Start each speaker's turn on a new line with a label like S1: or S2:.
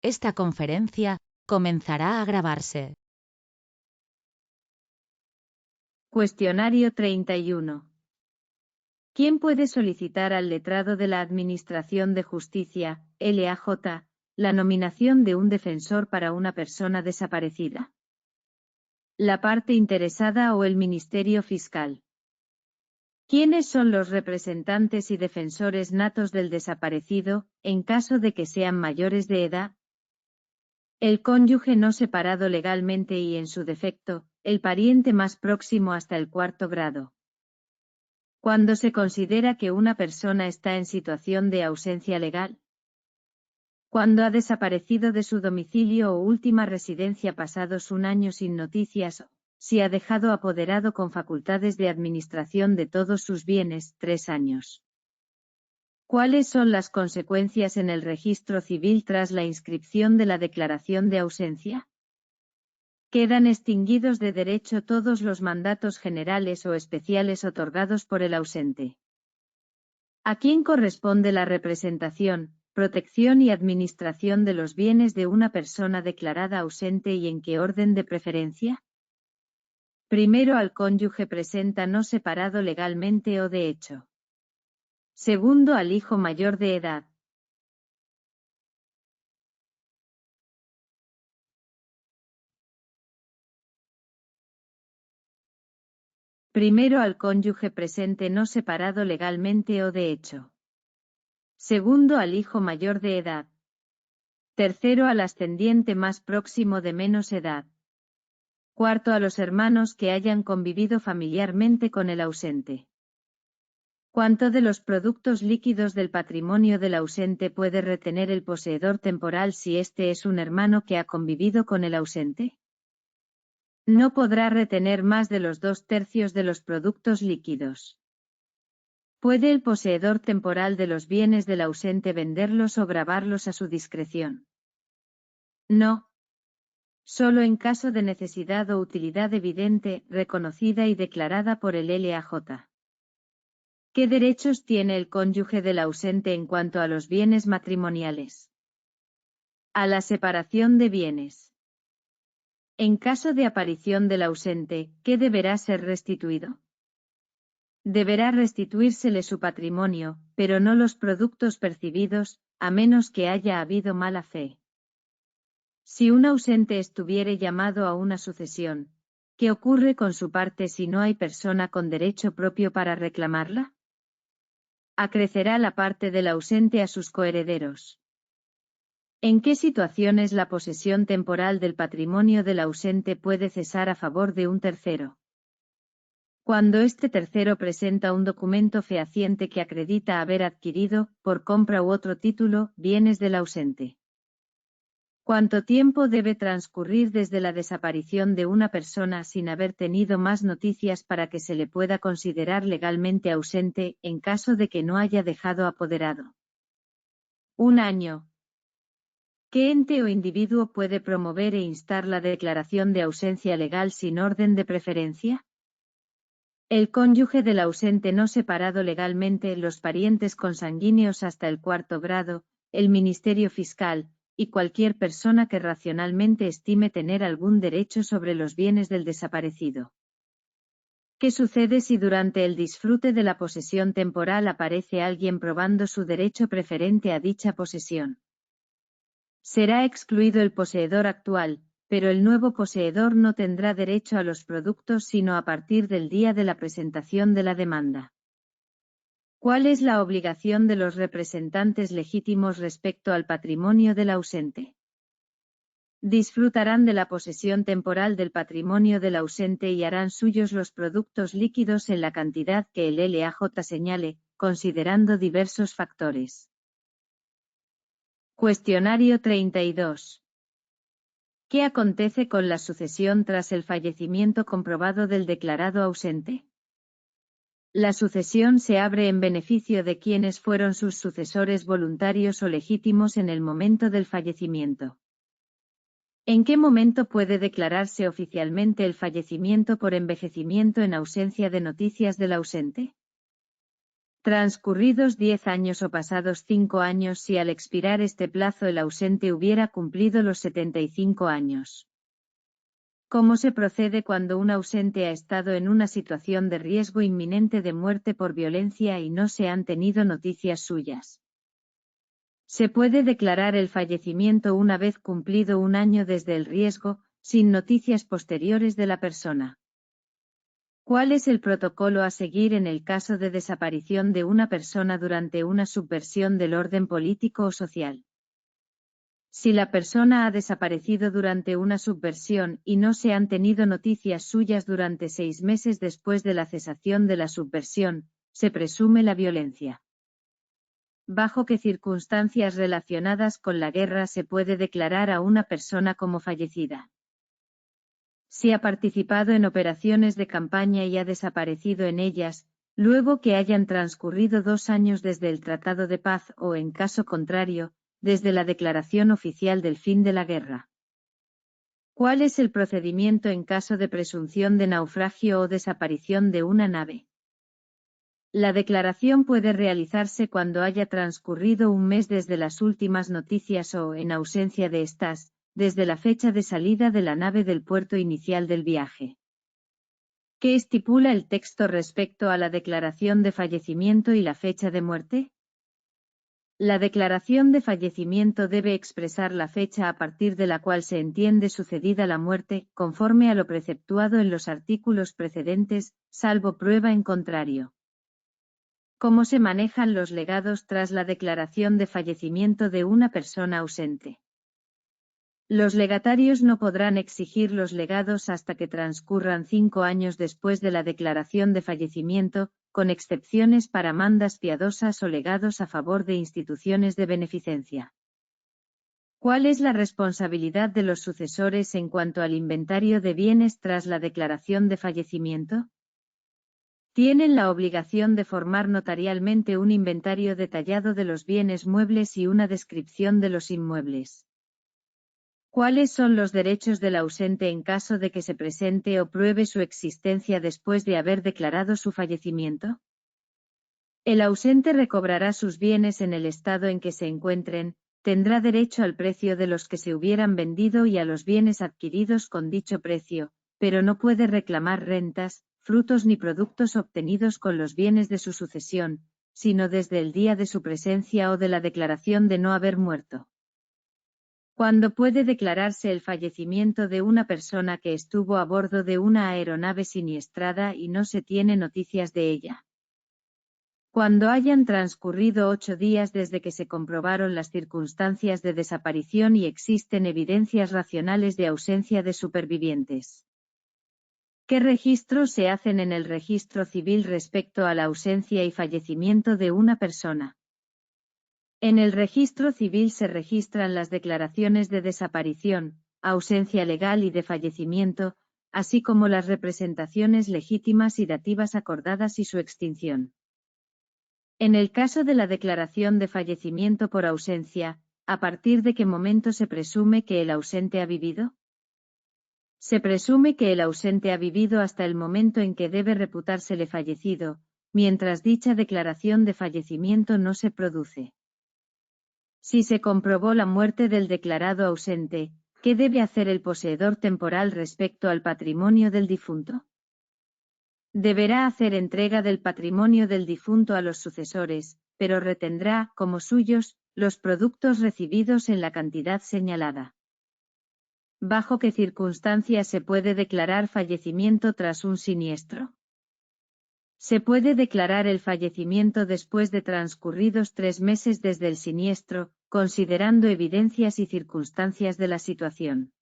S1: Esta conferencia comenzará a grabarse.
S2: Cuestionario 31. ¿Quién puede solicitar al letrado de la Administración de Justicia, LAJ, la nominación de un defensor para una persona desaparecida? ¿La parte interesada o el Ministerio Fiscal? ¿Quiénes son los representantes y defensores natos del desaparecido, en caso de que sean mayores de edad? El cónyuge no separado legalmente y, en su defecto, el pariente más próximo hasta el 4º grado. Cuando se considera que una persona está en situación de ausencia legal. Cuando ha desaparecido de su domicilio o última residencia pasados un año sin noticias, si ha dejado apoderado con facultades de administración de todos sus bienes, 3 años. ¿Cuáles son las consecuencias en el registro civil tras la inscripción de la declaración de ausencia? Quedan extinguidos de derecho todos los mandatos generales o especiales otorgados por el ausente. ¿A quién corresponde la representación, protección y administración de los bienes de una persona declarada ausente y en qué orden de preferencia? Primero, al cónyuge presenta no separado legalmente o de hecho. Segundo, al hijo mayor de edad. Primero, al cónyuge presente no separado legalmente o de hecho. Segundo, al hijo mayor de edad. Tercero, al ascendiente más próximo de menos edad. Cuarto, a los hermanos que hayan convivido familiarmente con el ausente. ¿Cuánto de los productos líquidos del patrimonio del ausente puede retener el poseedor temporal si éste es un hermano que ha convivido con el ausente? No podrá retener más de los 2/3 de los productos líquidos. ¿Puede el poseedor temporal de los bienes del ausente venderlos o gravarlos a su discreción? No. Solo en caso de necesidad o utilidad evidente, reconocida y declarada por el LAJ. ¿Qué derechos tiene el cónyuge del ausente en cuanto a los bienes matrimoniales? A la separación de bienes. En caso de aparición del ausente, ¿qué deberá ser restituido? Deberá restituírsele su patrimonio, pero no los productos percibidos, a menos que haya habido mala fe. Si un ausente estuviere llamado a una sucesión, ¿qué ocurre con su parte si no hay persona con derecho propio para reclamarla? Acrecerá la parte del ausente a sus coherederos. ¿En qué situaciones la posesión temporal del patrimonio del ausente puede cesar a favor de un tercero? Cuando este tercero presenta un documento fehaciente que acredita haber adquirido, por compra u otro título, bienes del ausente. ¿Cuánto tiempo debe transcurrir desde la desaparición de una persona sin haber tenido más noticias para que se le pueda considerar legalmente ausente, en caso de que no haya dejado apoderado? 1 año. ¿Qué ente o individuo puede promover e instar la declaración de ausencia legal sin orden de preferencia? El cónyuge del ausente no separado legalmente, los parientes consanguíneos hasta el 4º grado, el Ministerio Fiscal, y cualquier persona que racionalmente estime tener algún derecho sobre los bienes del desaparecido. ¿Qué sucede si durante el disfrute de la posesión temporal aparece alguien probando su derecho preferente a dicha posesión? Será excluido el poseedor actual, pero el nuevo poseedor no tendrá derecho a los productos sino a partir del día de la presentación de la demanda. ¿Cuál es la obligación de los representantes legítimos respecto al patrimonio del ausente? Disfrutarán de la posesión temporal del patrimonio del ausente y harán suyos los productos líquidos en la cantidad que el LAJ señale, considerando diversos factores. Cuestionario 32. ¿Qué acontece con la sucesión tras el fallecimiento comprobado del declarado ausente? La sucesión se abre en beneficio de quienes fueron sus sucesores voluntarios o legítimos en el momento del fallecimiento. ¿En qué momento puede declararse oficialmente el fallecimiento por envejecimiento en ausencia de noticias del ausente? Transcurridos 10 años o pasados 5 años si al expirar este plazo el ausente hubiera cumplido los 75 años. ¿Cómo se procede cuando un ausente ha estado en una situación de riesgo inminente de muerte por violencia y no se han tenido noticias suyas? Se puede declarar el fallecimiento una vez cumplido un año desde el riesgo, sin noticias posteriores de la persona. ¿Cuál es el protocolo a seguir en el caso de desaparición de una persona durante una subversión del orden político o social? Si la persona ha desaparecido durante una subversión y no se han tenido noticias suyas durante 6 meses después de la cesación de la subversión, se presume la violencia. ¿Bajo qué circunstancias relacionadas con la guerra se puede declarar a una persona como fallecida? Si ha participado en operaciones de campaña y ha desaparecido en ellas, luego que hayan transcurrido 2 años desde el Tratado de Paz o, en caso contrario, desde la declaración oficial del fin de la guerra. ¿Cuál es el procedimiento en caso de presunción de naufragio o desaparición de una nave? La declaración puede realizarse cuando haya transcurrido un mes desde las últimas noticias o, en ausencia de estas, desde la fecha de salida de la nave del puerto inicial del viaje. ¿Qué estipula el texto respecto a la declaración de fallecimiento y la fecha de muerte? La declaración de fallecimiento debe expresar la fecha a partir de la cual se entiende sucedida la muerte, conforme a lo preceptuado en los artículos precedentes, salvo prueba en contrario. ¿Cómo se manejan los legados tras la declaración de fallecimiento de una persona ausente? Los legatarios no podrán exigir los legados hasta que transcurran 5 años después de la declaración de fallecimiento, con excepciones para mandas piadosas o legados a favor de instituciones de beneficencia. ¿Cuál es la responsabilidad de los sucesores en cuanto al inventario de bienes tras la declaración de fallecimiento? Tienen la obligación de formar notarialmente un inventario detallado de los bienes muebles y una descripción de los inmuebles. ¿Cuáles son los derechos del ausente en caso de que se presente o pruebe su existencia después de haber declarado su fallecimiento? El ausente recobrará sus bienes en el estado en que se encuentren, tendrá derecho al precio de los que se hubieran vendido y a los bienes adquiridos con dicho precio, pero no puede reclamar rentas, frutos ni productos obtenidos con los bienes de su sucesión, sino desde el día de su presencia o de la declaración de no haber muerto. ¿Cuándo puede declararse el fallecimiento de una persona que estuvo a bordo de una aeronave siniestrada y no se tiene noticias de ella? Cuando hayan transcurrido 8 días desde que se comprobaron las circunstancias de desaparición y existen evidencias racionales de ausencia de supervivientes. ¿Qué registros se hacen en el registro civil respecto a la ausencia y fallecimiento de una persona? En el registro civil se registran las declaraciones de desaparición, ausencia legal y de fallecimiento, así como las representaciones legítimas y dativas acordadas y su extinción. En el caso de la declaración de fallecimiento por ausencia, ¿a partir de qué momento se presume que el ausente ha vivido? Se presume que el ausente ha vivido hasta el momento en que debe reputársele fallecido, mientras dicha declaración de fallecimiento no se produce. Si se comprobó la muerte del declarado ausente, ¿qué debe hacer el poseedor temporal respecto al patrimonio del difunto? Deberá hacer entrega del patrimonio del difunto a los sucesores, pero retendrá, como suyos, los productos recibidos en la cantidad señalada. ¿Bajo qué circunstancias se puede declarar fallecimiento tras un siniestro? Se puede declarar el fallecimiento después de transcurridos 3 meses desde el siniestro, considerando evidencias y circunstancias de la situación.